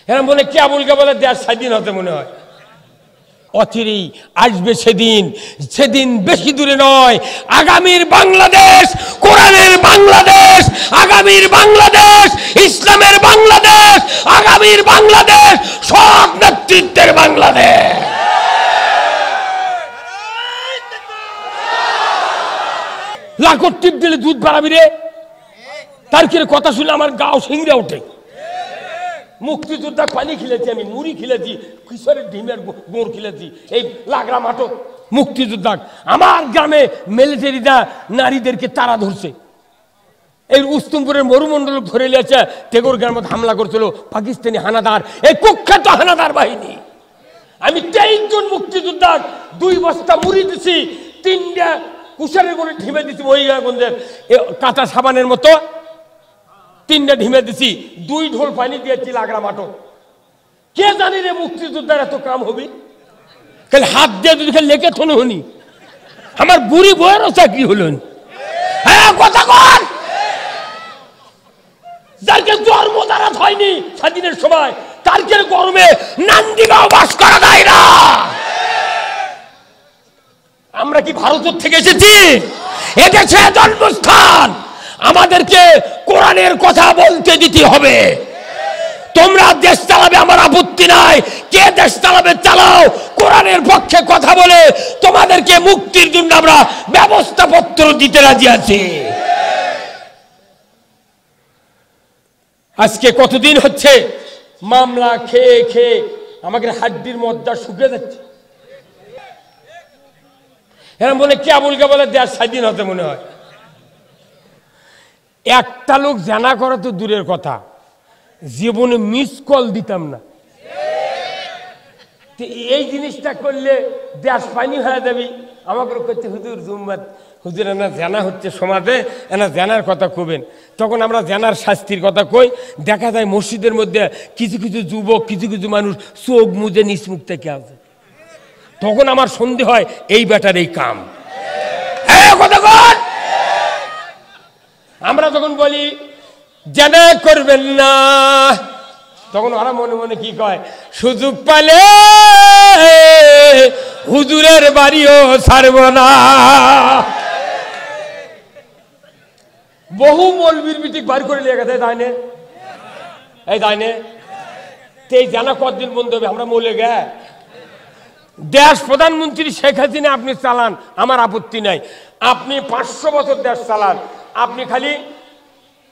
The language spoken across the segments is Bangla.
এরা মনে কেবলকে বলে দেশ স্বাধীন হতে মনে হয়। অচিরেই আসবে সেদিন, সেদিন বেশি দূরে নয়। আগামীর বাংলাদেশ কোরআনের বাংলাদেশ, আগামীর বাংলাদেশ ইসলামের বাংলাদেশ, আগামীর বাংলাদেশ সৎ নেতৃত্বের বাংলাদেশ। লাখো টিপ দিলে দুধ বাড়াবি রে, তার কি কথা শুনে আমার গাও সিংড়ে ওঠে। মুক্তিযোদ্ধা পানি খেলেছি, আমি মুড়ি খেলেছি, কিশোরের ডিমের গোড় খেলেছি, এই লাগরা মাঠক মুক্তিযোদ্ধা। আমার গ্রামে মিলিটারিরা নারীদেরকে তারা ধরছে, এই উস্তমপুরের মরুমণ্ডল ধরে নিয়েছে, টেগোর গ্রামে হামলা করছিল পাকিস্তানি হানাদার, এই কুখ্যাত হানাদার বাহিনী। আমি 23 জন মুক্তিযোদ্ধা 2 বস্তা মুড়ি দিছি, 3টা কুশারের করে ঢিমে দিছি, মহিলাগঞ্জের কাঁচা সাবানের মতো 3টা ঢিমে দিছি, 2 ঢোল পানি দিয়েছি লাগরা মাঠক। কে জানি রে মুক্তিযোদ্ধার এত কাম হবি, খালি হাত দিয়ে যদি খালি লেখে থনে হনি। আমার বুড়ি বয়েরও চাকরি হলেন। হ্যাঁ কথা কর, যাকে জন্ম দ্বারা হয়নি স্বাধীনের সময়, তারকে গরমে নান্দিগাঁও বাস করা যায় না। আমরা কি ভারতের থেকে এসেছি? এদেশে জন্মস্থান, আমাদেরকে কোরআনের কথা বলতে দিতে হবে। তোমরা দেশ চালাবে, আমার আপত্তি নাই, কে দেশ চালাবে চালাও, কোরআনের পক্ষে কথা বলে তোমাদেরকে মুক্তির জন্য আমরা ব্যবস্থাপত্র দিতে রাজি আছি। আজকে কতদিন হচ্ছে মামলা খেয়ে খেয়ে আমাকে হাড্ডির মধ্যা শুকিয়ে যাচ্ছে। এরা মনে কেবলকে বলে দেশ স্বাধীন হতে মনে হয়। একটা লোক জানা করা তো দূরের কথা, জীবনে মিস কল দিতাম না। এই জিনিসটা করলে দেশ পানি হয়ে যাবি। আমাকে করছে হুজুর জুম্মাত, হুজুর এনা জানা হচ্ছে সমাজে, এনা জানার কথা কবেন। তখন আমরা জানার শাস্তির কথা কই, দেখা যায় মসজিদের মধ্যে কিছু কিছু যুবক, কিছু কিছু মানুষ চোখ মুজে নিচমুখ থেকে আছে। তখন আমার সন্দেহ হয় এই ব্যাটার এই কাম। আমরা যখন বলি জানা করবেন না, তখন ওরা মনে মনে কি কয়, সুযোগ পালে হুজুরের বাড়িও ছাড়ব না। বহু মৌলবীর মিটিং বার করে নিয়ে গেছে, দায়নে এই দায়নে এই জানা কতদিন বন্ধ হবে? আমরা মলে গে দেশ প্রধানমন্ত্রী শেখ হাসিনা আপনি চালান, আমার আপত্তি নাই। আপনি 500 বছর দেশ চালান, আপনি খালি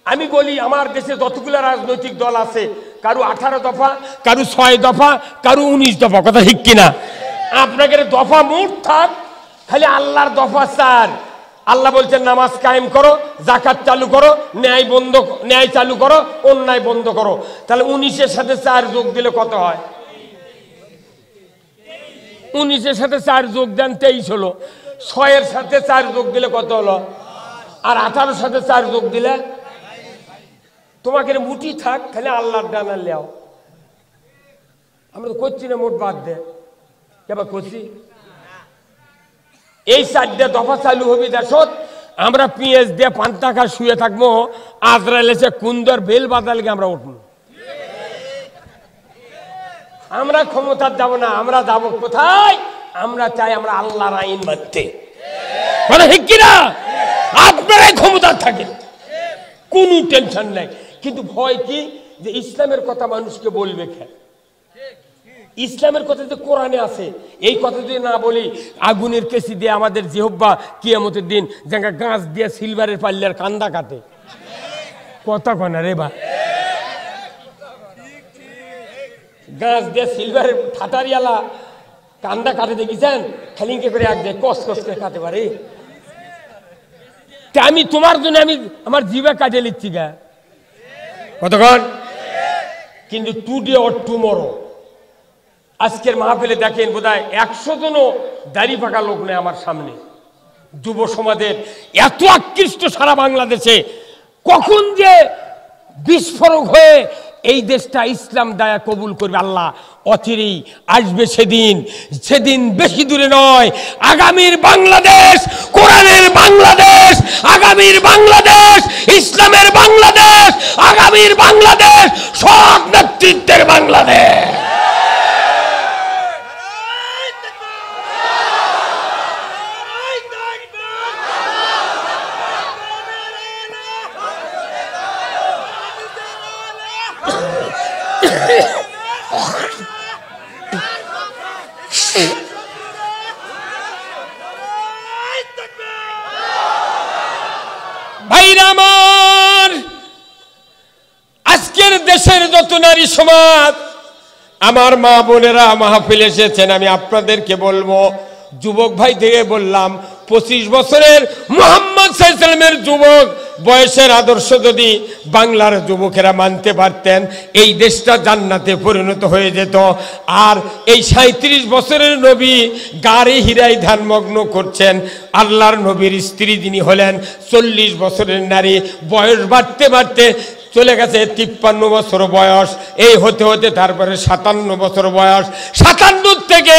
আমি বলি আমার দেশে যতগুলো রাজনৈতিক দল আছে, কারো 18 দফা, কারো 6 দফা, কারো 19 দফা, কথা ঠিক কিনা? আপনাকে দফা মোট থাক, খালি আল্লাহর দফা 4। আল্লাহ বলছেন নামাজ কায়েম করো, যাকাত চালু করো, ন্যায় চালু করো, অন্যায় বন্ধ করো। তাহলে 19-এর সাথে 4 যোগ দিলে কত হয়? 19-এর সাথে 4 যোগ দেন 23 হলো। 6-এর সাথে 4 যোগ দিলে কত হলো? আর 18-এর সাথে 4 যোগ দিলে তোমাকে মুটি থাক, খালি আল্লাহর ডানা লেও। আমরা তো করছি না, মোট বাদ দে কেবা করছি। এই 4টে দফা চালু হবি দেশত, আমরা পিএস দিয়ে পান্তা খা শুয়ে থাকবো, আজরাইল এসে কুন্দর বেল বাজালকে আমরা উঠবো। আমরা ক্ষমতার যাব না, আমরা যাব কোথায়? আমরা চাই আমরা আল্লাহর আইন মানতে, মানে ঠিক কিনা? আপনারাই ক্ষমতার থাকেন, কোনো টেনশন নাই। কিন্তু ভয় কি যে ইসলামের কথা মানুষকে বলবে কে? ইসলামের কথা যে কোরআনে আছে, এই কথা যদি না বলি, আগুনের কেসি দিয়ে আমাদের জিহ্বা কিয়ামতের দিন জায়গা গাছ দিয়ে সিলভারের পাল্লার কান্দা কাটে। কথা কনা রে বা, গাছ দিয়ে সিলভারের ঠাটারিয়ালা কান্দা কাটে দেখেছেন? খালি করে এক যায় কস কস করে কাটে পারে। আমি তোমার জন্য আমি আমার জিভে কাটে নিচ্ছি গা, কতক্ষণ? কিন্তু টুডে অর টুমরো, আজকের মাহফিলে দেখেন বোধহয় 100 জনও দাড়ি পাকা লোক নেই আমার সামনে। যুব সমাজের এত আকৃষ্ট সারা বাংলাদেশে, কখন যে বিস্ফোরক হয়ে এই দেশটা ইসলাম দায়া কবুল করবে আল্লাহ অচিরেই আসবে সেদিন, সেদিন বেশি দূরে নয়। আগামীর বাংলাদেশ কোরআনের বাংলাদেশ, আগামীর বাংলাদেশ ইসলামের বাংলাদেশ, আগামীর বাংলাদেশ সৎ নেতৃত্বের বাংলাদেশ। ভাইরা আমার, আজকের দেশের যত নারী সমাজ, আমার মা বোনেরা মাহফিলে এসেছেন, আমি আপনাদেরকে বলবো, যুবক ভাই থেকে বললাম, 25 বছরের মুহাম্মদ সাল্লাল্লাহু আলাইহি ওয়াসাল্লামের যুবক বয়সের আদর্শ যদি বাংলার যুবকেরা মানতে পারতেন, এই দেশটা জান্নাতে পরিণত হয়ে যেত। আর এই 37 বছরের নবী গাড়ি হীরায় ধ্যানমগ্ন করছেন। আল্লাহর নবীর স্ত্রী যিনি হলেন 40 বছরের নারী, বয়স বাড়তে বাড়তে চলে গেছে 53 বছর বয়স, এই হতে হতে তারপরে 57 বছর বয়স, 57 থেকে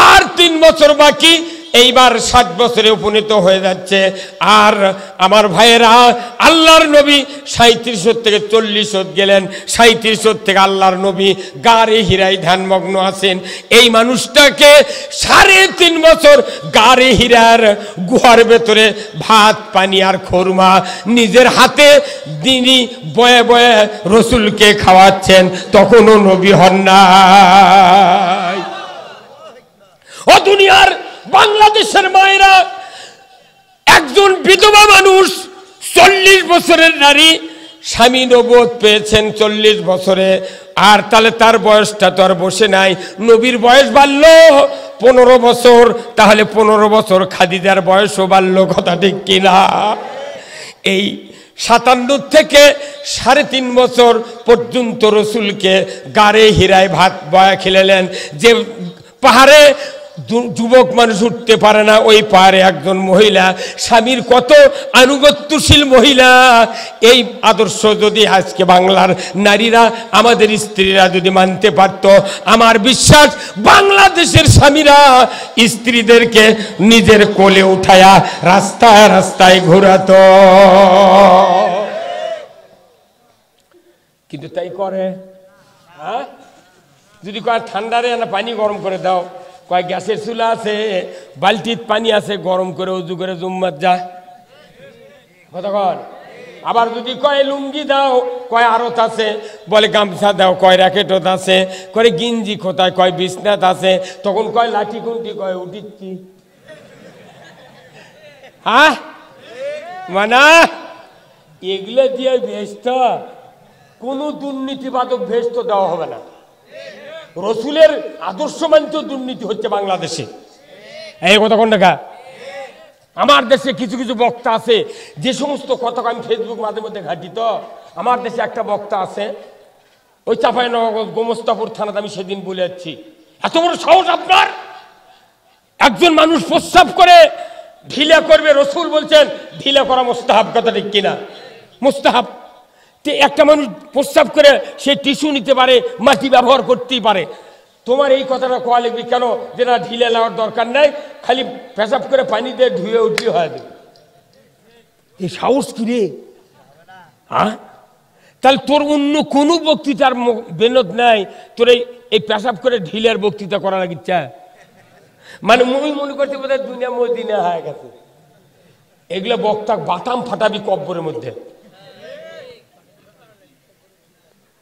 আর 3 বছর বাকি, এইবার 60 বছরে উপনীত হয়ে যাচ্ছে। আর আমার ভাইয়েরা, আল্লাহর নবী 37 থেকে 40 গেলেন, 37 থেকে আল্লাহর নবী গাড়ি হীরায় ধ্যানমগ্ন আছেন। এই মানুষটাকে 3.5 বছর গাড়ি হীরার গুহার ভেতরে ভাত পানি আর খোরমা নিজের হাতে দিনই বয়ে বয়ে রসুলকে খাওয়াচ্ছেন, তখনও নবী হন নাই। ও দুনিয়ার বাংলাদেশের মায়েরা, একজন বিধবা মানুষ 40 বছরের নারী, স্বামী নবুয়ত পেয়েছেন 40 বছরে, আর তাহলে তার বয়সটা তো আর বসে নাই, নবীর বয়স বাড়লো 15 বছর, তাহলে 15 বছর খাদিজার বয়সও বাড়লো, কথা ঠিক কিনা? এই 57 থেকে 3.5 বছর পর্যন্ত রসুলকে গাড়ে হীরায় ভাত বয়া খেলেলেন। যে পাহাড়ে যুবক মানুষ উঠতে পারে না, ওই পাহাড়ে একজন মহিলা, স্বামীর কত আনুগত্যশীল মহিলা। এই আদর্শ যদি আজকে বাংলার নারীরা, আমাদের স্ত্রীরা যদি মানতে পারত, আমার বিশ্বাস বাংলাদেশের স্বামীরা স্ত্রীদেরকে নিজের কোলে উঠায়া রাস্তায় রাস্তায় ঘোরাতো। কিন্তু তাই করে? হ্যাঁ, যদি কয় ঠান্ডারে না পানি গরম করে দাও, কয় গ্যাসের চুলা আছে, বালতির পানি আছে, গরম করে উজু করে জুম্মাত যা, কতক্ষণ। আবার যদি কয় লুঙ্গি দাও, কয় আড়ত আছে, বলে গামছা দাও, কয় র্যাকেটত আছে, কয় গিঞ্জি কোথায়, কয় বিছনাত আছে, তখন কয় লাঠি কুন্টি, কয় উঠিচ্ছি। হ্যাঁ, মানে এগুলো দিয়ে ভেস্ত, কোনো দুর্নীতিবাদক ভেস্ত দেওয়া হবে না। রসুলের আদর্শ মানতেও দুর্নীতি হচ্ছে বাংলাদেশে, এই কথা কোন দেখা। আমার দেশে কিছু কিছু বক্তা আছে, যে সমস্ত কথা আমি ফেসবুক মাঝে মধ্যে ঘাঁটি, তো আমার দেশে একটা বক্তা আছে, ওই চাঁপাইনবাবগঞ্জ গোমস্তাপুর থানাতে, আমি সেদিন বলে যাচ্ছি, এত বড় সাহস আপনার! একজন মানুষ প্রস্রাব করে ঢিলা করবে, রসুল বলছেন ঢিলা করা মুস্তাহাব, কথা ঠিক কিনা? মুস্তাহাব। একটা মানুষ প্রস্রাব করে সে টিস্যু নিতে পারে, মাটি ব্যবহার করতেই পারে। তোমার এই কথাটা কোয়া লিখবি কেন, যেটা ঢিলে নেওয়ার দরকার নাই, খালি পেশাব করে পানি দিয়ে ধুয়ে উঠলে হয়। এই সাহস কি রে? হ্যাঁ, তাহলে তোর অন্য কোনো বক্তৃতার বেনত নাই, তোর এই পেশাব করে ঢিলের বক্তৃতা করা লাগিচ্ছে? মানে মই মনে করতে বোধহয় দুনিয়া মদিনা হয়ে গেছে। এগুলো বক্তা বাতাম ফাটাবি কব্বরের মধ্যে।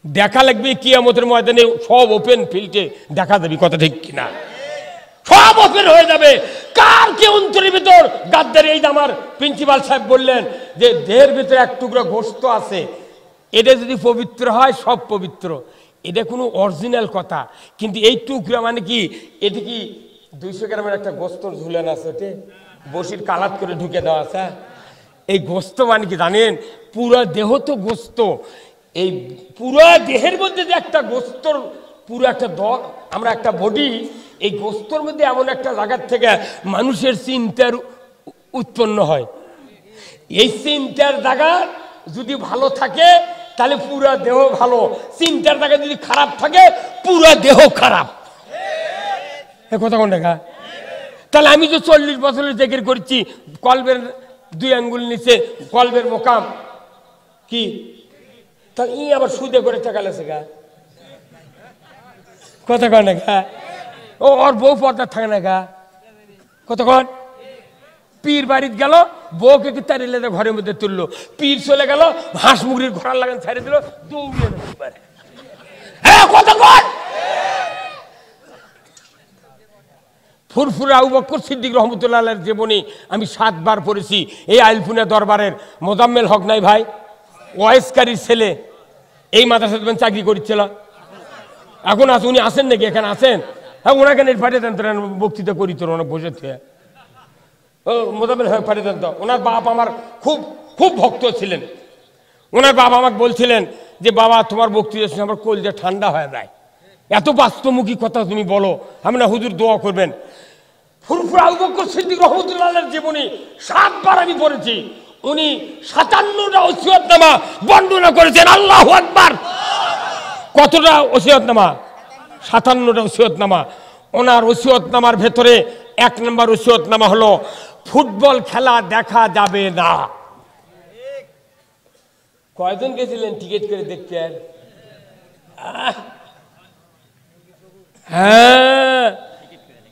দেখা লাগবে কিয়ামতের ময়দানে, সব ওপেন ফিল্ডে দেখা যাবে, কথা ঠিক কিনা? সব ওপেন হয়ে যাবে। কার কি অন্তরের ভিতর গাদ্দারি? এই যে আমার প্রিন্সিপাল সাহেব বললেন যে দেহের ভিতরে এক টুকরা গোস্ত আছে, এটা যদি পবিত্র হয় সব পবিত্র, এটা কোনো অরিজিনাল কথা। কিন্তু এই টুকরা মানে কি, এটা কি 200 গ্রামের একটা গোস্তর ঝুলান আছে, ওতে বসির কালাত করে ঢুকে দেওয়া আছে। এই গোস্ত মানে কি জানেন? পুরা দেহ তো গোস্ত, এই পুরা দেহের মধ্যে যে একটা গোস্তর পুরো একটা দল, আমরা একটা বডি, এই গোস্তর মধ্যে এমন একটা জায়গার থেকে মানুষের চিন্তার উৎপন্ন হয়। এই চিন্তার জায়গা যদি ভালো থাকে তাহলে পুরা দেহ ভালো, চিন্তার জায়গা যদি খারাপ থাকে পুরা দেহ খারাপ। কথা কোন দেখা? তাহলে আমি যে 40 বছরের জিকির করছি, কলবের 2 আঙ্গুল নিচে কলবের মোকাম কি, তা ই আবার সুদে করে টাকা লেছে গা, কথা কন না গা। ও ওর বউ পর্দা থাকে না গা, কতক্ষণ। পীর বাড়িতে গেল, বউকে কি তাড়িয়ে ঘরের মধ্যে তুললো, পীর চলে গেল, হাঁস মুরগির ঘোড়ার লাগান ছাড়িয়ে দিল, দৌড়িয়ে পারে। ফুরফুরা আবু বকর সিদ্দিক রহমতুল্লাহ আলাইহির জীবনী আমি 7 বার পড়েছি। এই আইলপুনা দরবারের মোজাম্মেল হক নাই ভাই, ওয়াইসকারীর ছেলে, এই মাদ্রাসাতে চাকরি করছিল, এখন আছে। উনি আসেন নাকি? এখানে আসেন? হ্যাঁ, ওনাকে পাঠিয়ে দেন তো, বক্তৃতা করি তোর অনেক বসে থেকে। ও মোজাম্মেল হক পাঠিয়ে দেন তো। ওনার বাপ আমার খুব খুব ভক্ত ছিলেন। ওনার বাবা আমাকে বলছিলেন যে বাবা তোমার বক্তৃতা শুনে আমার কলজা ঠান্ডা হয়ে যায়, এত বাস্তবমুখী কথা তুমি বলো। আমি না হুজুর দোয়া করবেন। ফুরফুরা আবু বকর সিদ্দিক রহমতুল্লাহ আলাইহির জীবনী 7 বার আমি পড়েছি। উনি 57টা ওসিয়তনামা বর্ণনা করেছেন। আল্লাহু আকবার। কতটা ওসিয়তনামা? 57টা ওসিয়তনামা। ওনার ওসিয়তনামার ভেতরে 1 নম্বর ওসিয়তনামা হলো ফুটবল খেলা দেখা যাবে না। কয়জন গেছিলেন টিকিট করে দেখতে? হ্যাঁ,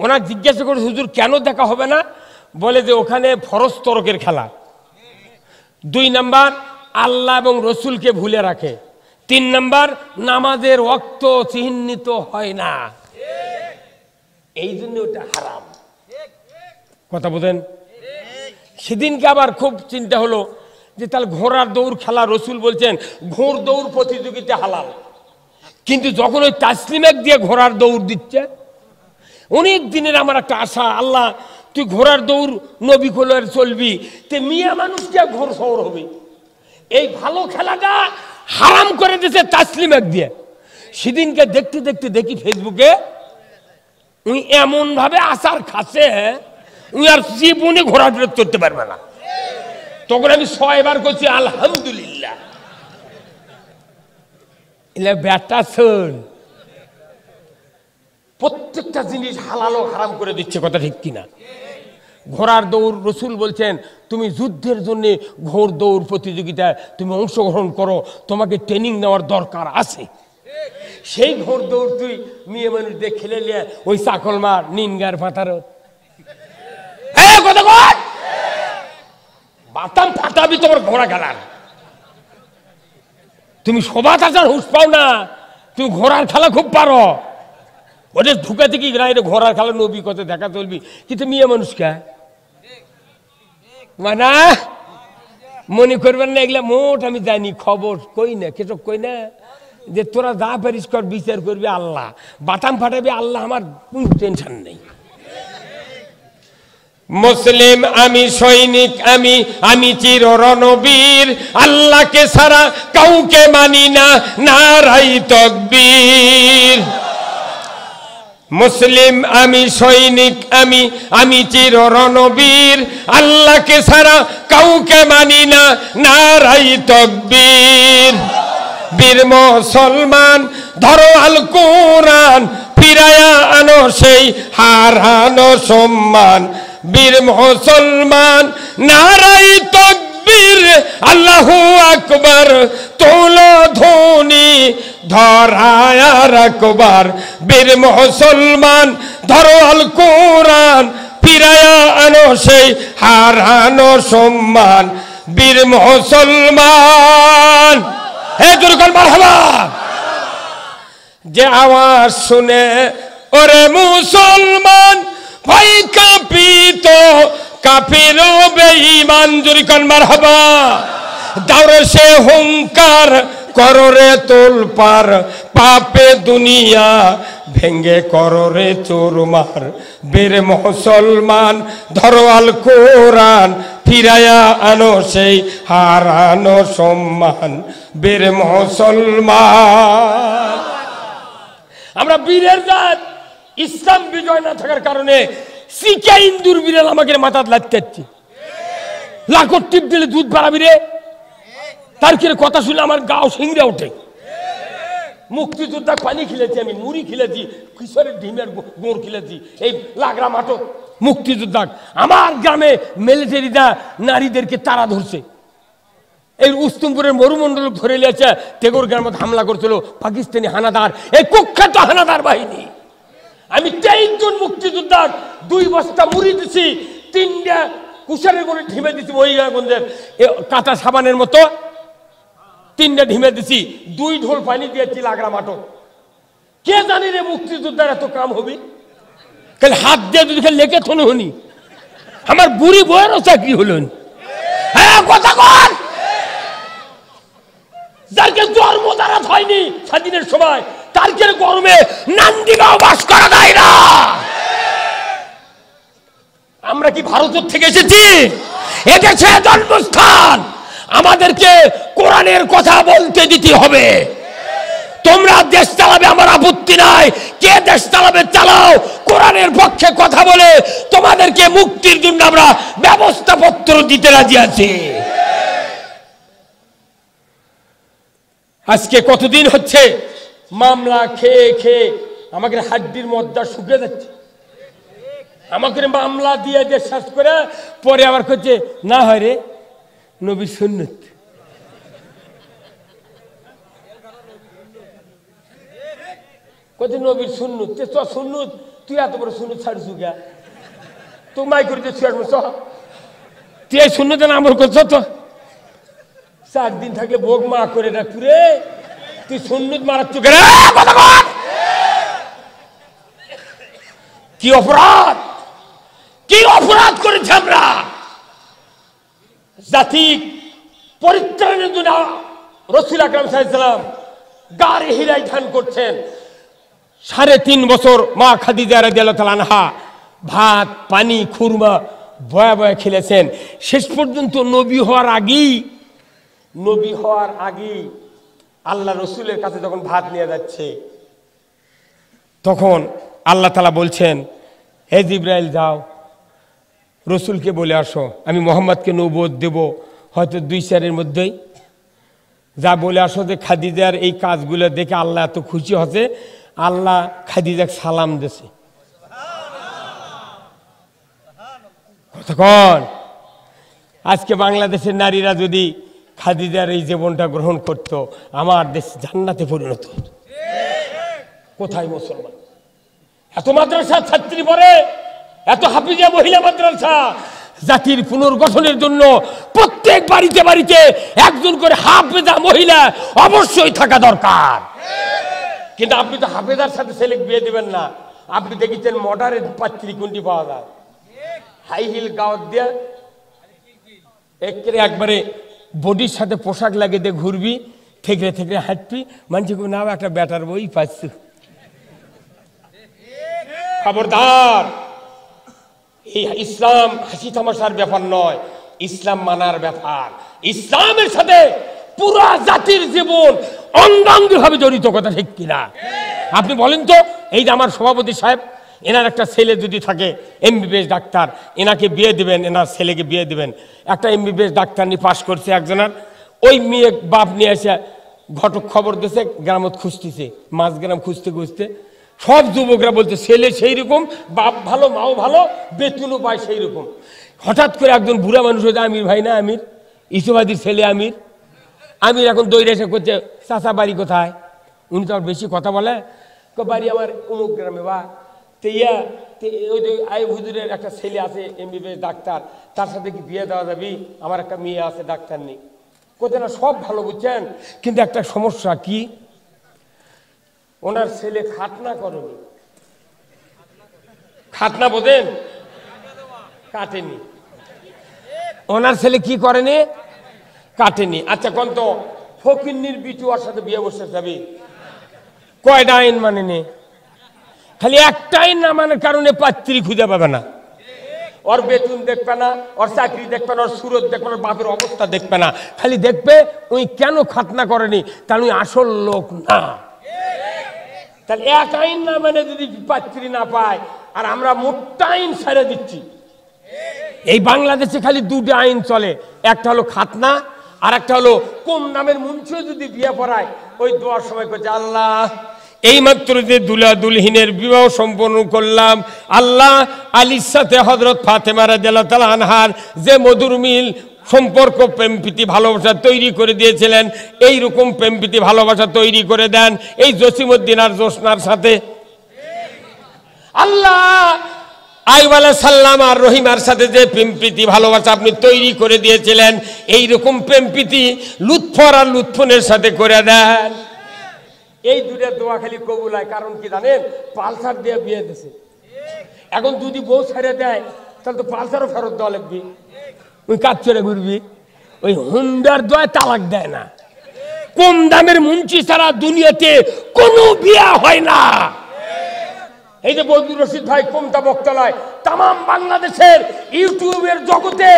ওনাকে জিজ্ঞাসা করে হুজুর কেন দেখা হবে না? বলে যে ওখানে ফরজ তরকের খেলা। 2 নাম্বার আল্লাহ এবং রসুলকে ভুলে রাখে। 3 নাম্বার নামাজের ওয়াক্ত চিহ্নিত হয় না, এই জন্য ওটা হারাম। কথা বলেন। সেদিনকে আবার খুব চিন্তা হলো যে তাহলে ঘোড়ার দৌড় খেলা, রসুল বলছেন ঘোড় দৌড় প্রতিযোগিতা হালাল, কিন্তু যখন ওই তাসলিমেক দিয়ে ঘোড়ার দৌড় দিচ্ছে, অনেক দিনের আমার একটা আশা, আল্লাহ তুই ঘোড়ার দৌড় নবী কোলের চলবি, তে মিয়া মানুষকে ঘোড় সওর হবে। এই ভালো খেলাটা হারাম করে দিয়েছে তাসলিমেক দিয়ে। সেদিনকে দেখতে দেখতে দেখি ফেসবুকে উনি এমন ভাবে আচার খাচ্ছে, উনি আর জীবনে ঘোড়া বিরোধ করতে পারবে না। তখন আমি 6 বার করছি আলহামদুলিল্লাহ। ব্যাটা শোন, প্রত্যেকটা জিনিস হালাল ও হারাম করে দিচ্ছে, কথা ঠিক কিনা? ঘোড়ার দৌড়, রসুল বলছেন তুমি যুদ্ধের জন্য ঘোড় দৌড় প্রতিযোগিতায় তুমি অংশগ্রহণ করো, তোমাকে ট্রেনিং নেওয়ার দরকার আছে। সেই ঘোড় দৌড় তুই মেয়ে মানুষ দিয়ে খেলে নিয়ে ওই চাকল মার নিনগার ফাটার কথা বল, বাতাম ফাটাবি তোমার ঘোড়া খেলার। তুমি শোভা চাচার হুঁশ পাও না, তুমি ঘোড়ার খেলা খুব পারো। ওটা ঢুকে থেকে ঘোড়ার খেলা নবী কত দেখা চলবি, কিন্তু মেয়ে মানুষকে মানে মনে করবেন না এগুলা মোট আমি জানি, খবর কই না, কেসব কই না, যে তোরা যা পারিস কর, বিচার করবি আল্লাহ, বাটাম ফাটাবি আল্লাহ, আমার কোন টেনশন নেই। মুসলিম আমি, সৈনিক আমি, আমি চির রণবীর, আল্লাহকে ছাড়া কাউকে মানি না, নারাই তাকবীর। মুসলিম আমি, সৈনিক আমি, আমি চির রণবীর, আল্লাহকে ছাড়া কাউকে মানি না, নারাই তাকবীর। বীর মুসলমান ধরো আল কোরআন, ফিরায়া আনো সেই হারানো সম্মান। বীর মুসলমান নারাই তাকবীর, আল্লাহু আকবার, তোলো ধ্বনি ধরায়া রাখবার। বীর মুসলমান ধরো আল কোরআন, ফিরায়া আনো সেই হারানো সম্মান। বীর মুসলমান, হে দুর্গল মারহাবা, যে আওয়াজ শুনে ওরে মুসলমান ভয় কাঁপিত, কাফির বেঈমান, জুরিকান মারহাবা। দাওরে সে হুঙ্কার করো রে তোলপার, পাপে দুনিয়া ভেঙ্গে করো রে চুরমার। বীর মুসলমান ধরো আল কোরআন, ফিরায়া আনো সেই হারানো সম্মান। বীর মুসলমান, আমরা বীরের জাত। ইসলাম বিজয় না থাকার কারণে শিকা ইন্দুর বিড়াল আমাকে মাথা লাগতে যাচ্ছে, লাখর টিপ দিলে দুধ বাড়াবি রে, তার কি কথা শুনে আমার গাও সিংড়ে ওঠে। মুক্তিযোদ্ধা পানি খেলেছি, আমি মুড়ি খেলেছি, কিশোরের ডিমের গোড় খেলেছি, এই লাগরা মাঠো মুক্তিযোদ্ধা। আমার গ্রামে মিলিটারিরা নারীদেরকে তারা ধরছে, এই উস্তমপুরের মরুমন্ডল ধরে নিয়েছে, টেগোর গ্রামে হামলা করছিল পাকিস্তানি হানাদার, এই কুখ্যাত হানাদার বাহিনী। আমি 23 জন মুক্তিযোদ্ধার 2 বস্তা মুড়ি দিছি, 3টা কুশারের করে ঢিমে দিছি, মহিলাগঞ্জের কাঁচা সাবানের মতো 3টা ঢিমে দিছি, 2 ঢোল পানি দিয়েছি লাগরা মাঠো। কে জানি রে মুক্তিযোদ্ধার এত কাম হবি? খালি হাত দিয়ে যদি খালি লেখে থনে হনি আমার বুড়ি বউয়েরও চাকরি হলো। হ্যাঁ কথা কন, যাকে জন্ম দ্বারা হয়নি স্বাধীনের সময় তারকে গরমে নান্দিগাঁও বাস করা যায় না। আমরা কি ভারতের থেকে এসেছি? এদেশে জন্মস্থান, আমাদেরকে কোরআনের কথা বলতে দিতে হবে। তোমরা দেশ চালাবে আমার আপত্তি নাই, কে দেশ চালাবে চালাও, কোরআনের পক্ষে কথা বলে তোমাদেরকে মুক্তির জন্য আমরা ব্যবস্থাপত্র দিতে রাজি আছি। আজকে কতদিন হচ্ছে মামলা খেয়ে খেয়ে আমাকে হাড্ডির মধ্যা শুকিয়ে যাচ্ছে। আমাকে মামলা দিয়ে শেষ করে পরে আবার করছে না হয় রে নবীর সুন্নত। নবীর সুন্নত সুন্নত, তুই এত বড় সুন্নত ছাড়ছু গা, তো মাই করে তুই এই সুন্নতে আমল করছ তো 4 দিন থাকলে ভোগ মা করে রাখু রে, তুই সুন্নত মারাচ্ছ কে? কি অপরাধ, কি অপরাধ করেছি আমরা? জাতি পরিত্রাণের জন্য রাসূল আকরাম সাল্লাল্লাহু আলাইহি ওয়াসাল্লাম গারে হিরায় ধান করছেন। 3.5 বছর মা খাদিজা রাদিয়াল্লাহু তাআলা আনহা ভাত পানি খুরমা বয়া বয়া খেলেছেন। শেষ পর্যন্ত নবী হওয়ার আগেই আল্লাহ রসুলের কাছে যখন ভাত নিয়ে যাচ্ছে তখন আল্লাহ তাআলা বলছেন, হে জিবরাইল যাও রসুলকে বলে আসো আমি মোহাম্মদকে নবুয়ত দেব হয়তো 2-4 মধ্যেই, যা বলে আসো যে খাদিজার এই কাজগুলো দেখে আল্লাহ এত খুশি হচ্ছে, আল্লাহ খাদিজাকে সালাম দিয়েছে। কতক্ষণ আজকে বাংলাদেশের নারীরা যদি খাদিজার এই জীবনটা গ্রহণ করত, আমার দেশ জান্নাতে পরিণত হতো। কোথায় মুসলমান? এত মাদ্রাসা ছাত্রী পড়ে, এত হাফিজা মহিলা মাদ্রাসা। জাতির পুনর্গঠনের জন্য প্রত্যেক বাড়িতে বাড়িতে একজন করে হাফেজা মহিলা অবশ্যই থাকা দরকার। কিন্তু আপনি তো হাফেজার সাথে ছেলে বিয়ে দিবেন না। আপনি দেখেছেন মডারের পাত্রী কোনটি পাওয়া যায়? হাই হিল গাওয়াত দিয়ে একবারে বডির সাথে পোশাক লাগিয়ে দিয়ে ঘুরবি, থেকড়ে থেকড়ে হাঁটবি, মানুষ না একটা ব্যাটার বই পাচ্ছ। খবরদার, এই ইসলাম হাসি তামাশার ব্যাপার নয়, ইসলাম মানার ব্যাপার। ইসলামের সাথে পুরা জাতির জীবন অঙ্গাঙ্গিভাবে জড়িত, কথা ঠিক কিনা? আপনি বলেন তো, এই যে আমার সভাপতি সাহেব, এনার একটা ছেলে যদি থাকে এমবিবিএস ডাক্তার, এনাকে বিয়ে দিবেন, এনার ছেলেকে বিয়ে দিবেন। একটা এমবিবিএস ডাক্তার নিয়ে পাশ করছে একজনের, ওই মেয়ে বাপ নিয়ে এসে ঘটক খবর দিয়েছে, গ্রামত খুঁজতেছে, 5 গ্রাম খুঁজতে খুঁজতে সব যুবকরা বলছে ছেলে সেই রকম, বাপ ভালো, মাও ভালো, বেতনও পায় সেই রকম। হঠাৎ করে একজন বুড়া মানুষ হয়েছে, আমির ভাই না, আমির ইসুবাদীর ছেলে আমির। আমির এখন দৌড়ে এসে করছে, চাচা বাড়ি কোথায়? উনি তো আর বেশি কথা বলে, বাড়ি আমার অমুক গ্রামে। বা ওই যে আই হুজুরের একটা ছেলে আছে এমবিবিএস ডাক্তার, তার সাথে কি বিয়ে দেওয়া যাবে? আমার একটা মেয়ে আছে ডাক্তার নেই। কোথায় না সব ভালো বুঝছেন, কিন্তু একটা সমস্যা কি, ওনার ছেলে খাতনা করেনি। খাতনা বোঝেন? কাটেনি। ওনার ছেলে কি করেনি? কাটেনি। আচ্ছা কোন তো ফকিন্নির বিটু ওর সাথে বিয়ে বসে যাবে? কয়টা আইন মানেনি? খালি একটা আইন না মানার কারণে পাত্রী খুঁজে পাবে না, ওর বেতন দেখবে না, ওর চাকরি দেখবে না, ওর সুরত দেখবে না, ওর বাপের অবস্থা দেখবে না, খালি দেখবে উনি কেন খাতনা করেনি, তাহলে উনি আসল লোক না। তাহলে এক আইন না মানে যদি পাত্রী না পায়, আর আমরা মোটা আইন ছেড়ে দিচ্ছি। এই বাংলাদেশে খালি 2টা আইন চলে, একটা হলো খাতনা, আর একটা হলো কম নামের মুন্সিও যদি বিয়ে পড়ায়, ওই দোয়ার সময় করছে, আল্লাহ এইমাত্র যে দুলা দুলহিনের বিবাহ সম্পন্ন করলাম, আল্লাহ আলীর সাথে হযরত ফাতেমা রাদিয়াল্লাহু তাআলা আনহার যে মধুর মিল সম্পর্ক, প্রেম প্রীতি ভালোবাসা তৈরি করে দিয়েছিলেন, এই রকম প্রেম প্রীতি ভালোবাসা তৈরি করে দেন এই জসিমউদ্দিন আর জোসনার সাথে। আল্লাহ আইয়ুব আলাইহিস সালাম আর রহিমার সাথে যে প্রেম প্রীতি ভালোবাসা আপনি তৈরি করে দিয়েছিলেন, এই রকম প্রেম প্রীতি লুৎফর আর লুৎফুনের সাথে করে দেন। এই 2টা দোয়া খালি কবুল হয়, কারণ কি জানেন? পালসার দিয়ে বিয়ে দিছে। এখন যদি বউ ছেড়ে দেয় তাহলে তো পালসারও ফেরত দেওয়া লাগবে, ওই কাজ ছেড়ে ঘুরবি। ওই হুন্ডার দয় তালাক দেয় না। কম দামের মুন্সি ছাড়া দুনিয়াতে কোনো বিয়া হয় না। এই যে বজলুর রশিদ ভাই কোমটা বক্তালয়, তাম বাংলাদেশের ইউটিউবের জগতে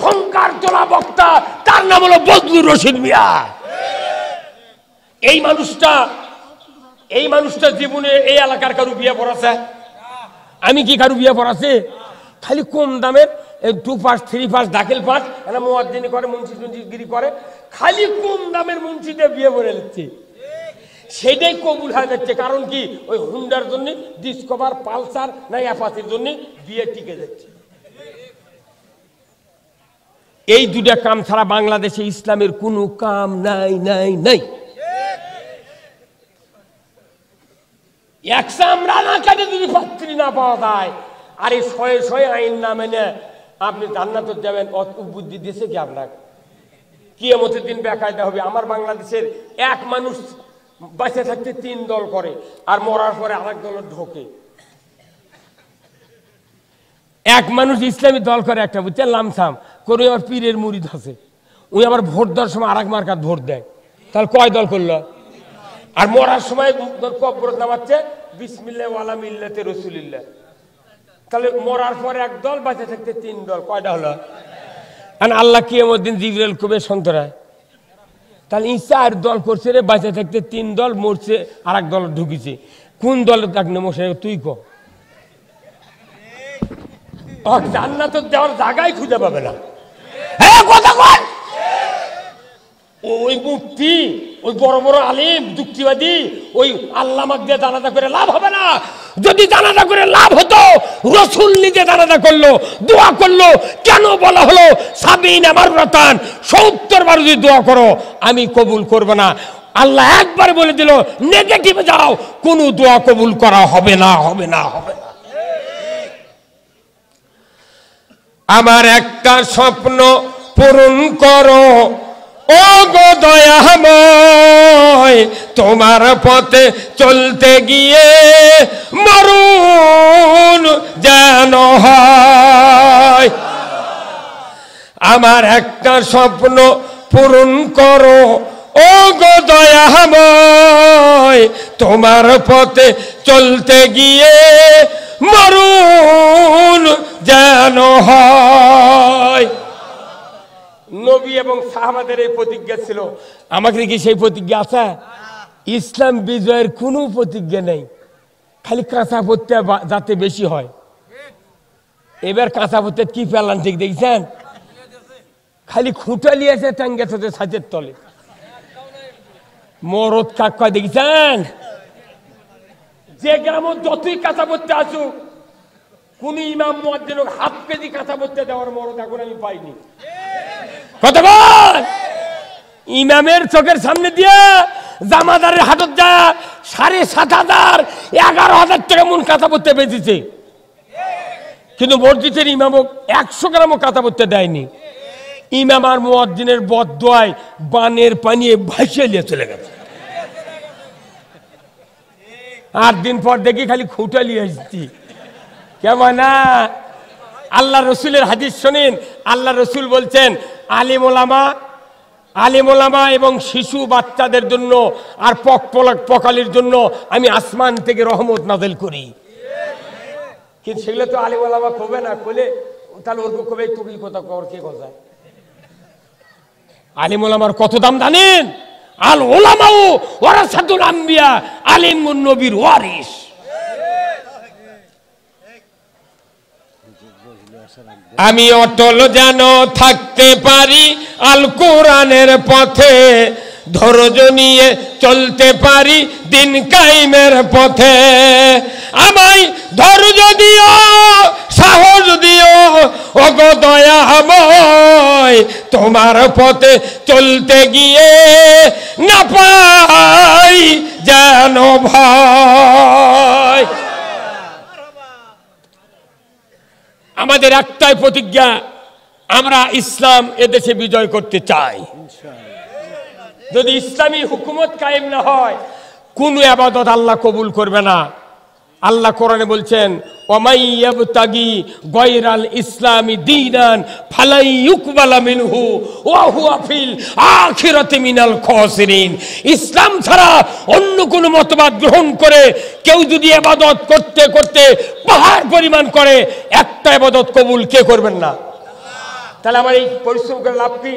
ঝংকার তোলা বক্তা, তার নাম হলো বজলুর রশিদ মিয়া। এই মানুষটা জীবনে এই এলাকার কারু বিয়ে পড়াছে? আমি কি কারু বিয়ে পড়াছে? খালি কম দামের 2 পাস 3 পাস দাখিল পাস এরা মুয়াজ্জিনি করে, মুন্সিগিরি করে, খালি কম দামের মুন্সিদের বিয়ে পড়ে নিচ্ছে। সেটাই কবুল হয়ে যাচ্ছে। কারণ কি? ওই হুন্ডার জন্য, ডিসকভার, পালসার না অ্যাপাচির জন্য বিয়ে টিকে যাচ্ছে। এই দুটা কাম ছাড়া বাংলাদেশে ইসলামের কোনো কাম নাই নাই নাই। আমরা না কাটে যদি পাত্রী না পাওয়া যায়, আর এই শয়ে শয়ে আইন না মেনে আপনি জান্নাতে যাবেন, অত বুদ্ধি দিয়েছে কি আপনার? কিয়ামতের দিন বেকায়দা হবে। আমার বাংলাদেশের এক মানুষ বেঁচে থাকতে 3 দল করে, আর মরার পরে আরেক দল ঢোকে। এক মানুষ ইসলামী দল করে একটা, বুঝছেন, লামসাম করে, আমার পীরের মুরিদ আছে, উনি আবার ভোট দেওয়ার সময় আরেক মার্কাত ভোট দেয়, তাহলে কয় দল করলো? আর মরার সময় কবর নামাচ্ছে বিসমিল্লাহ ওয়ালা মিল্লাতে রাসূলিল্লাহ, তাহলে মরার পরে এক দল, বেঁচে থাকতে 3 দল, কয়টা হলো? আর আল্লাহ কিয়ামতের দিন জিবরাইল কবে সন্তরা, তাহলে এই 4 দল করছে রে, বেঁচে থাকতে 3 দল, মরছে আরেক দল ঢুকিছে। কোন দলে থাকলে মশাই তুই ক? জান্নাতে যাওয়ার জায়গায় খুঁজে পাবে না। হ্যাঁ কথা বল। ওই মুফতি, ওই বড় বড় আলিম, যুক্তিবাদী, ওই আল্লামা দিয়ে জানাজা করে লাভ হবে না। যদি জানাজা করে লাভ হতো, রাসূল নিজে জানাজা করলো, দোয়া করলো। কেন বলা হলো 70 মাররাতান, 70 বার যদি দোয়া করো আমি কবুল করব না? আল্লাহ একবার বলে দিল নেগেটিভে যাও, কোনো দোয়া কবুল করা হবে না, হবে না, হবে না। আমার একটা স্বপ্ন পূরণ করো ও গো দয়াময়, তোমার পথে চলতে গিয়ে মরণ যেন হয়। আমার একটা স্বপ্ন পূরণ করো ও গো দয়াময়, তোমার পথে চলতে গিয়ে মরণ যেন হয়। নবী এবং সাহাবাদের এই প্রতিজ্ঞা ছিল। আমাদের কি সেই প্রতিজ্ঞা আছে? ইসলাম বিজয়ের কোনো প্রতিজ্ঞা নেই, খালি কাঁচা পড়তে যাতে বেশি হয়। এবার কাঁচা পড়তে কি পেলাম ঠিক দেখছেন? খালি খুঁটা লিয়েছে টাঙ্গেছে ছাঁচের তলে, মরদ কাক কয় দেখছেন? যে গ্রামে যতই কাঁচা পড়তে আসুক, কোন ইমাম মুয়াজ্জিন হাফ কেজি কাঁচা পড়তে দেওয়ার মরদ এখন আমি পাইনি। কথা বল। ইমামের চোখের সামনে দিয়ে জামাদারের হাটত যা 7,500 11,000 টাকা মন কাঁচা পড়তে বেঁচেছে, কিন্তু মসজিদের ইমামও 100 গ্রামও কাঁচা পড়তে দেয়নি। ইমাম আর মুয়াজ্জিনের বদদোয়ায় বানের পানি ভাসিয়ে নিয়ে চলে গেছে। 8 দিন পর দেখি খালি খুঁটা নিয়ে আসছি। কেমন না? আল্লাহ রসুলের হাদিস শোনেন। আল্লাহ রসুল বলছেন আলিম ওলামা এবং শিশু বাচ্চাদের জন্য আর পকালির জন্য আমি আসমান থেকে রহমত নাযিল করি। কিন্তু সেগুলো তো আলিম ওলামা কবে না, কইলে তাহলে ওর কবে তুমি কথা কর কে কথা? আলিম ওলামার কত দাম জানেন? আল ওলামাউ ওয়ারাসাতুল আম্বিয়া, আলিমুন নবীর ওয়ারিস। আমি অটল যেন থাকতে পারি আল কোরআনের পথে, ধৈর্য নিয়ে চলতে পারি দিন কায়েমের পথে। আমায় ধৈর্য দিও, সাহস দিও ও গো দয়াময়, তোমার পথে চলতে গিয়ে না পাই যেন ভয়। আমাদের একটাই প্রতিজ্ঞা, আমরা ইসলাম এদেশে বিজয় করতে চাই। যদি ইসলামী হুকুমত কায়েম না হয়, কোন ইবাদত আল্লাহ কবুল করবে না। আল্লাহ কোরআনে বলছেন ওয়ামাই ইয়াবতাগি গায়রাল ইসলামি দীনান ফালাই ইউকবালা মিনহু ওয়া হুয়া ফিল আখিরাতি মিনাল খাসিরিন। ইসলাম ছাড়া অন্য কোন মতবাদ গ্রহণ করে কেউ যদি ইবাদত করতে করতে পাহাড় পরিমাণ করে, একটা ইবাদত কবুল কে করবেন না? তাহলে আমার এই পরিশ্রম করে লাভ কি?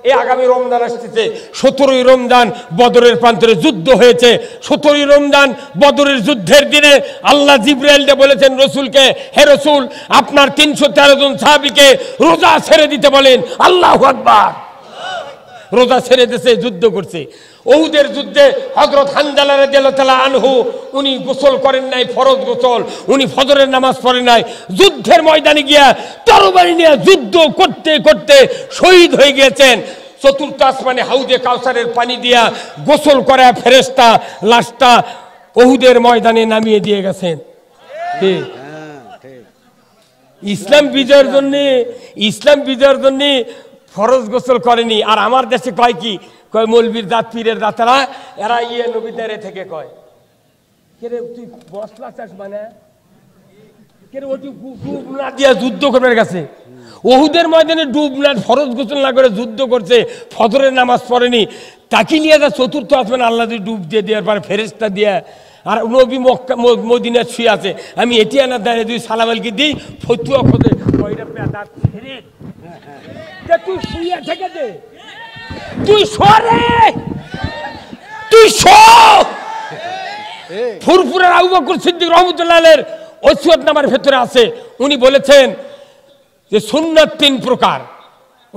এই আগামী রমজান আসতেছে, 17ই রমজান বদরের প্রান্তরে যুদ্ধ হয়েছে। 17ই রমজান বদরের যুদ্ধের দিনে আল্লাহ জিবরাইলকে বলেছেন রসুলকে, হে রসুল আপনার 313 জন সাহাবীকে রোজা ছেড়ে দিতে বলেন। আল্লাহু আকবার। রোজা ছেড়ে দিয়েছে, যুদ্ধ করছে। উহুদের যুদ্ধে হযরত হানজালা রাদিয়াল্লাহু তাআলা আনহু উনি গোসল করেন নাই, ফরজ গোসল, উনি ফজরের নামাজ পড়েন নাই। যুদ্ধের ময়দানে গিয়া তরবারি নিয়ে যুদ্ধ করতে করতে শহীদ হয়ে গিয়েছেন। চতুর্থ আসমানে হাউজে কাউসারের পানি দিয়া গোসল করা ফেরেশতা লাশটা উহুদের ময়দানে নামিয়ে দিয়ে গেছেন। ইসলাম বিজয়ের জন্য ফরজ গোসল করেনি। আর আমার দেশে কয় কি, কয় মৌলবীর দাঁত পীরের দাঁতারা এরা নবীদের থেকে কয় কে রে তুই মশলা চাস মানে কে রে ওটি ডুব না দিয়া যুদ্ধ করবে গেছে। উহুদের ময়দানে ডুব না ফরজ গোসল না করে যুদ্ধ করছে, ফজরের নামাজ পড়েনি। তাকে নিয়ে যা চতুর্থ আসমান আল্লাহ ডুব দিয়ে দেওয়ার পরে ফেরেশতা দিয়া আর নবী মক্কা মদিনায় শুয়ে আছে। আমি এটি আনা দাঁড়িয়ে দুই সালামালকে দিই ফতুয়া খোঁজে ওইটা দাঁত ছেড়ে তুই শুয়ে থেকে দে, তুই সরে, তুই ফুরফুরের আবু বকর সিদ্দিক রাহমাতুল্লাহ আলাইহির ওসিয়ত নামার ভেতরে আছে। উনি বলেছেন যে সুন্নাত 3 প্রকার।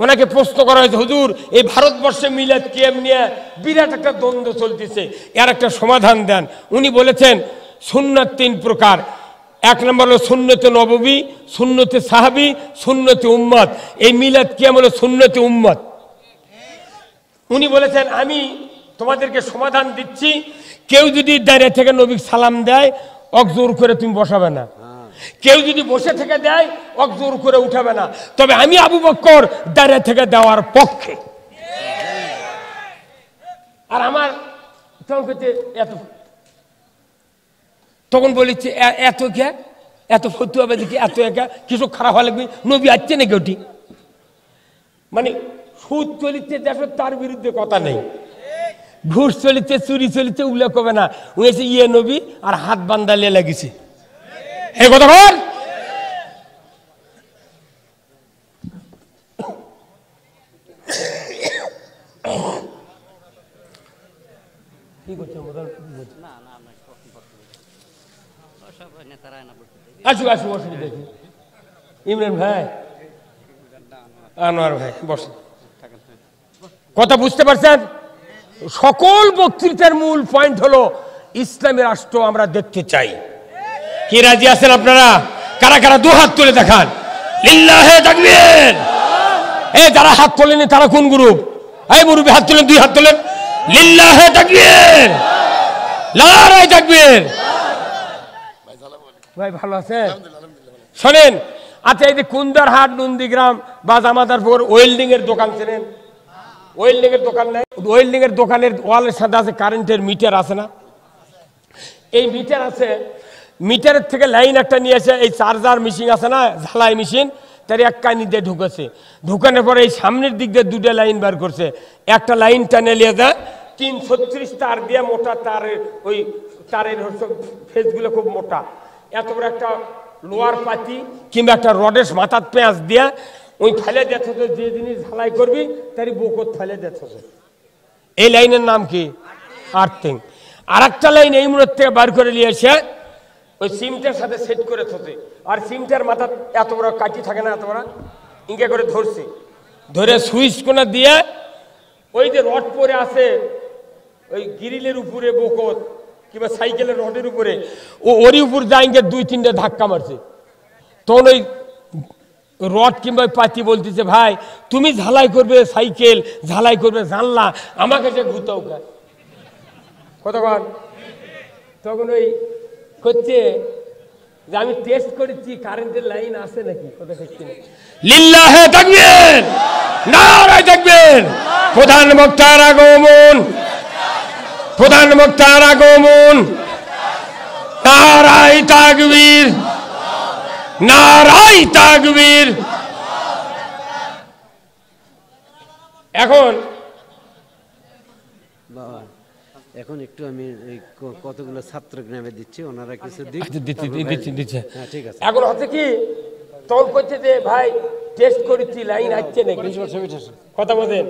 ওনাকে প্রশ্ন করা হয়েছে, হুজুর এই ভারতবর্ষে মিলাদ কিয়াম নিয়ে বিরাট একটা দ্বন্দ্ব চলতেছে, এর একটা সমাধান দেন। উনি বলেছেন সুন্নাত 3 প্রকার। 1 নম্বর হলো সুন্নতে নববী, সুন্নতে সাহাবী, সুন্নতে উম্মত। এই মিলাদ কিয়াম হলো সুন্নতে উম্মত। উনি বলেছেন আমি তোমাদেরকে সমাধান দিচ্ছি, কেউ যদি দাঁড়িয়ে থেকে নবী সালাম দেয় অকজোর করে তুমি বসাবে না, কেউ যদি বসে থেকে দেয় অকজোর করে উঠাবে না। তবে আমি আবু বকর দাঁড়িয়ে থেকে দেওয়ার পক্ষে। আর আমার তখন বলেছে এত কে, এত ফতুয়াবাদী কি, এত একা কিছু খারাপ হওয়া লাগবে, নবী আসছে নাকি ওটি মানে সুদ চলিচ্ছে দেশে তার বিরুদ্ধে কথা নেই, ঘুষ চলিচ্ছে চুরি চলিচ্ছে উল্লেখ হবে না। হয়েছে নবী আর হাত বান্ধালে লাগিছে এই কথা বল। আসুক আসুক অসুবিধা কি? ইমরান ভাই, আনোয়ার ভাই বসে, কথা বুঝতে পারছেন? সকল বক্তৃতার মূল পয়েন্ট হলো ইসলামী রাষ্ট্র আমরা দেখতে চাই। কি রাজি আছেন আপনারা? কারা কারা দু হাত তুলে দেখান, লিল্লাহে তাকবীর। এই যারা হাত তোলেনি তারা কোন গ্রুপ? এই মুরব্বি হাত তোলেন, 2 হাত তোলেন, লিল্লাহে তাকবীর, নারায়ে তাকবীর। ভাই ভালো আছেন? শোনেন, আচ্ছা এই যে কুন্দারহাট, নন্দীগ্রাম বা জামাদারপুর ওয়েল্ডিং এর দোকান ছিলেন, ওয়েল্ডিং এর দোকান নাই, ওয়েল্ডিং এর দোকানের ওয়ালের সাথে আছে কারেন্টের মিটার আছে না? এই মিটার আছে, মিটারের থেকে লাইন একটা নিয়ে এসে এই চার্জার মেশিন আছে না, ঝালাই মেশিন, তার এক কানি দিয়ে ঢুকেছে। ঢুকানোর পরে এই সামনের দিক দিয়ে 2টা লাইন বার করছে। একটা লাইন টানে নিয়ে যায় 336 তার দিয়ে, মোটা তারের, ওই তারের ফেসগুলো খুব মোটা, এত বড় একটা লোয়ার পাতি কিংবা একটা রডের মাথার পেঁয়াজ দিয়া ওই ফেলে দেখছ, যে জিনিস ঝালাই করবি তারই বকত ফেলে দেখছ। এই লাইনের নাম কি? আর্থিং। আর একটা লাইন এই মুহূর্তে থেকে বার করে নিয়ে এসে ওই সিমটার সাথে সেট করে থতে, আর সিমটার মাথা এত বড় কাটি থাকে না, এত বড় ইঙ্কে করে ধরছে, ধরে সুইচ কোনা দিয়ে ওই যে রড পরে আছে ওই গ্রিলের উপরে বকত কিংবা সাইকেলের রডের উপরে, ওরই উপর যাইঙ্গে 2-3টা ধাক্কা মারছে। তখন ওই রড কিংবা পাতি বলতেছে, ভাই তুমি ঝালাই করবে সাইকেল, ঝালাই করবে জানলা, আমাকে যে ঘুতাও কতক্ষণ। তখন ওই হচ্ছে যে আমি টেস্ট করেছি কারেন্টের লাইন আছে নাকি, কথা দেখছি না। লিল্লাহে তাকবীর, নারায়ে তাকবীর। প্রধান বক্তার আগমন, প্রধান বক্তার আগমন, নারায়ে তাকবীর, নারায়ে তাকবীর। এখন এখন একটু আমি কতগুলো ছাত্র গ্রামে দিচ্ছি, ওনারা কিছু দিচ্ছে। হ্যাঁ ঠিক আছে। এখন হচ্ছে কি তখন করছে যে ভাই টেস্ট করেছি লাইন আসছে নাকি, কথা বলেন।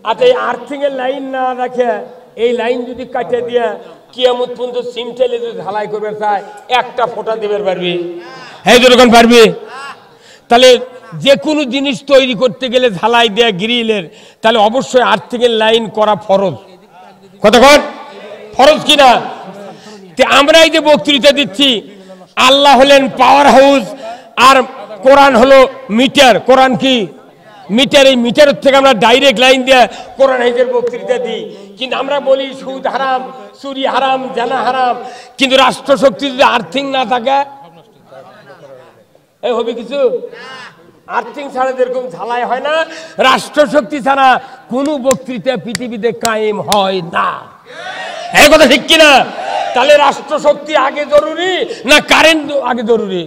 আচ্ছা এই আর্থিং এর লাইন না রাখে এই লাইন যদি কাটে দিয়া কিয়ামত পর্যন্ত সিম ঠেলে যদি ঢালাই করবে চায় একটা ফোঁটা দেবে পারবি? হ্যাঁ যখন পারবি। তাহলে যে কোনো জিনিস তৈরি করতে গেলে ঢালাই দেয়া গ্রিলের, তাহলে অবশ্যই আর্থিং এর লাইন করা ফরজ। কতক্ষণ ফরজ কিনা? আমরা এই যে বক্তৃতা দিচ্ছি, আল্লাহ হলেন পাওয়ার হাউস আর কোরআন হলো মিটার। কোরআন কি মিটার, এই মিটারের থেকে আমরা ডাইরেক্ট লাইন দিয়ে কোরআন হাইজের বক্তৃতা দিই। কিন্তু আমরা বলি সুদ হারাম, চুরি হারাম, জানা হারাম, কিন্তু রাষ্ট্রশক্তি যদি আর্থিং না থাকে এই হবে কিছু? আর্থিং ছাড়া যেরকম ঝালাই হয় না, রাষ্ট্রশক্তি ছাড়া কোনো বক্তৃতা পৃথিবীতে কায়েম হয় না। এই কথা ঠিক কিনা? তাহলে রাষ্ট্রশক্তি আগে জরুরি না কারেন্ট আগে জরুরি?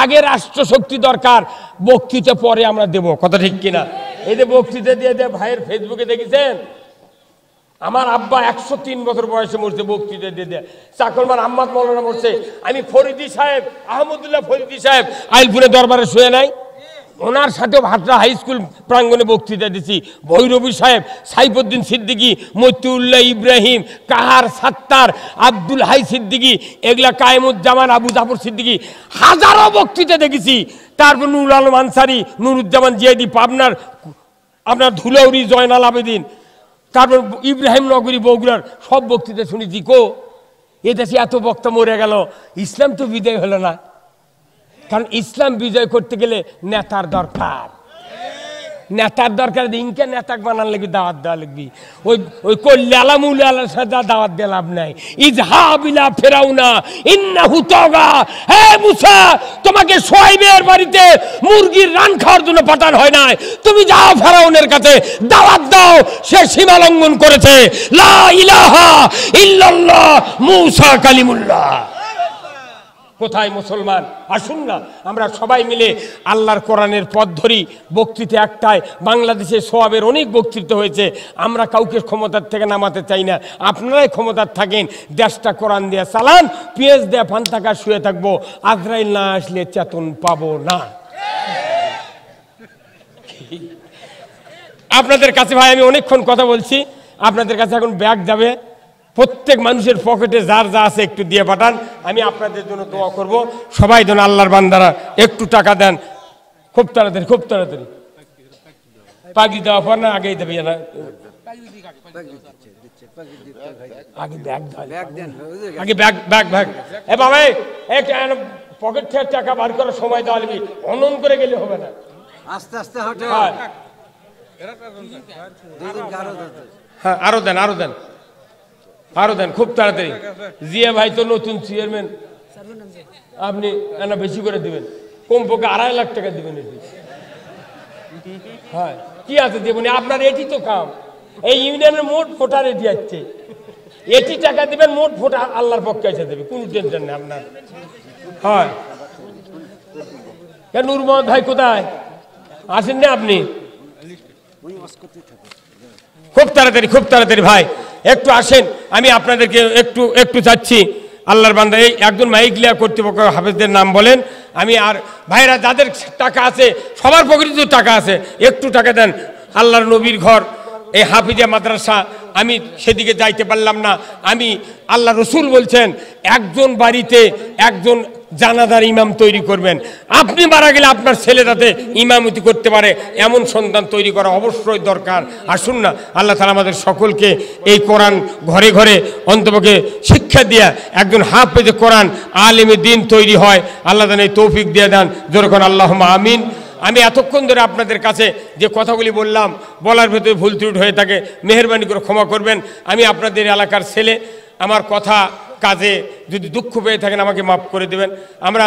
আগে রাষ্ট্রশক্তি দরকার, বক্তৃতা পরে আমরা দেব, কথা ঠিক কিনা? এই যে বক্তৃতা দিয়ে ভাইয়ের ফেসবুকে দেখেছেন, আমার আব্বা 103 বছর বয়সে মরছে বক্তৃতা দিয়ে। চাকরমার আহমদ মৌলানা মরছে। আমি ফরিদি সাহেব, আহমদুল্লাহ ফরিদি সাহেব আইলপুরে দরবারে শুয়ে নাই, ওনার সাথে ভাটরা হাই স্কুল প্রাঙ্গণে বক্তৃতা দিছি। ভৈরবী সাহেব, সাইফুদ্দিন সিদ্দিকী, মতিউল্লাহ ইব্রাহিম, কাহার সাত্তার, আব্দুল হাই সিদ্দিকী, এগুলা কায়েমুজ্জামান, আবু জাফর সিদ্দিকী, হাজারো বক্তৃতা দেখেছি। তারপর নুরুল আলম আনসারি, নুরুজ্জামান জিয়াদি পাবনার, আপনার ধুলাউরি, জয়নাল আবেদিন, তারপর ইব্রাহিম নগরী বগুড়ার সব বক্তৃতা শুনেছি। কো এ দেশে এত বক্তা মরে গেল, ইসলাম তো বিজয় হলো না। কারণ ইসলাম বিজয় করতে গেলে নেতার দরকার, নেতার দরকার। ইনকে নেতা বানান লাগবি, দাওয়াত দেওয়া লাগবি। ওই কল্যালা মুলালার সাথে দাওয়াত দিয়ে লাভ নাই। ইজহাবিলা ফেরাউনা ইন্নাহু তাগা, হে মুসা তোমাকে শুআয়বের বাড়িতে মুরগির রান খাওয়ার জন্য পাঠানো হয় নাই, তুমি যাও ফেরাউনের কাছে দাওয়াত দাও, সে সীমা লঙ্ঘন করেছে। লা ইলাহা ইল্লাল্লাহ মুসা কালিমুল্লাহ। কোথায় মুসলমান? আসুন না আমরা সবাই মিলে আল্লাহর কোরআনের পথ ধরি। বক্তৃতা একটাই, বাংলাদেশে সোয়াবের অনেক বক্তৃতা হয়েছে। আমরা কাউকে ক্ষমতার থেকে নামাতে চাই না, আপনারাই ক্ষমতার থাকেন। দেশটা কোরআন দিয়ে চালান, পেঁয়াজ দেয়া পান্তাকা শুয়ে থাকবো, আজরাইল না আসলে চেতন পাবো না। আপনাদের কাছে ভাই আমি অনেকক্ষণ কথা বলছি, আপনাদের কাছে এখন ব্যাগ যাবে। প্রত্যেক মানুষের পকেটে যার যা আছে একটু দিয়ে পাঠান, আমি আপনাদের জন্য দোয়া করব। সবাই যেন আল্লাহর বান্দারা একটু টাকা দেন, খুব তাড়াতাড়ি, খুব তাড়াতাড়ি। পাগড়ি দেওয়া পর না আগেই দেবে না, আগে ব্যাগ আগে ব্যাগ ব্যাগ ব্যাগ। এ বাবা পকেট থেকে টাকা বার করার সময় দেওয়া লাগবে, অনন করে গেলে হবে না, আস্তে আস্তে হাঁটো। হ্যাঁ আরো দেন, আরো দেন, আরো দেন খুব তাড়াতাড়ি। জিয়া ভাই তো নতুন চেয়ারম্যান, আপনি না বেশি করে দিবেন, কমপক্ষে 2.5 লাখ টাকা দিবেন। হ্যাঁ কি আছে দেবেন, আপনার এটি তো কাম। এই ইউনিয়নের মোট ভোটার এটি আসছে, এটি টাকা দিবেন, মোট ভোটার আল্লাহর পক্ষে এসে দেবে, কোনো টেনশন নেই আপনার। হয় নূর মোহাম্মদ ভাই কোথায় আসেন না আপনি? খুব তাড়াতাড়ি, খুব তাড়াতাড়ি ভাই একটু আসেন, আমি আপনাদেরকে একটু একটু চাচ্ছি। আল্লাহর বান্দা এই একজন মাইক লিয়া কর্তৃপক্ষ হাফেজদের নাম বলেন। আমি আর ভাইরা যাদের টাকা আছে, সবার পকেটে টাকা আছে, একটু টাকা দেন। আল্লাহর নবীর ঘর, এই হাফিজা মাদ্রাসা, আমি সেদিকে যাইতে পারলাম না। আমি আল্লাহ রসুল বলছেন একজন বাড়িতে একজন জানাজার ইমাম তৈরি করবেন। আপনি মারা গেলে আপনার ছেলে যাতে ইমামতি করতে পারে এমন সন্তান তৈরি করা অবশ্যই দরকার। আসুন না আল্লাহ তাআলা আমাদের সকলকে এই কোরআন ঘরে ঘরে অন্তপক্ষে শিক্ষা দিয়া একজন হাফেজে কোরআন আলেমে দ্বীন তৈরি হয়, আল্লাহ যেন এই তৌফিক দিয়ে দেন। যেরকম আল্লাহুম্মা আমিন। আমি এতক্ষণ ধরে আপনাদের কাছে যে কথাগুলি বললাম, বলার ভেতরে ভুল ত্রুটি হয়ে থাকে মেহেরবানি করে ক্ষমা করবেন। আমি আপনাদের এলাকার ছেলে, আমার কথা কাজে যদি দুঃখ পেয়ে থাকেন আমাকে মাফ করে দেবেন। আমরা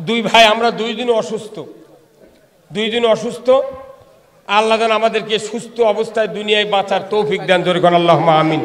দুই ভাই, আমরা 2 দিন অসুস্থ, 2 দিন অসুস্থ। আল্লাহ যেন আমাদেরকে সুস্থ অবস্থায় দুনিয়ায় বাঁচার তৌফিক দেন। জোরে কোন আল্লাহুম্মা আমিন।